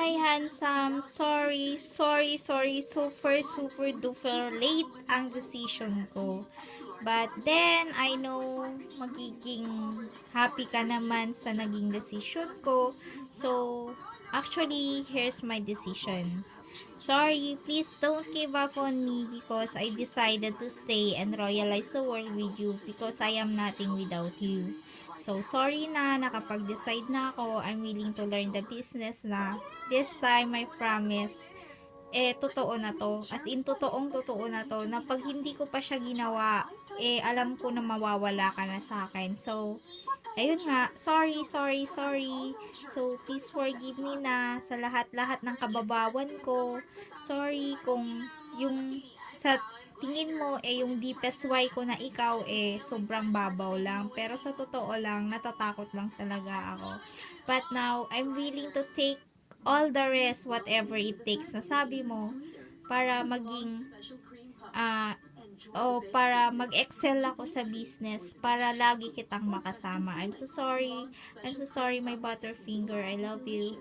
Hi, handsome. Sorry, super duper late ang decision ko. But then, I know magiging happy ka naman sa naging decision ko. So, actually, here's my decision. Sorry, please don't give up on me because I decided to stay and royalize the world with you because I am nothing without you. So, sorry na, nakapag-decide na ako. I'm willing to learn the business na. This time, I promise, totoo na to. As in, totoo na to. Na pag hindi ko pa siya ginawa, alam ko na mawawala ka na sa akin. So, ayun nga, sorry. So, please forgive me na sa lahat-lahat ng kababawan ko. Sorry kung yung sa tingin mo, yung deepest why ko na ikaw, sobrang babaw lang. Pero sa totoo lang, natatakot lang talaga ako. But now, I'm willing to take all the rest, whatever it takes, na sabi mo, para maging, ah, para mag-excel ako sa business, para lagi kitang makasama. I'm so sorry, my butterfinger. I love you.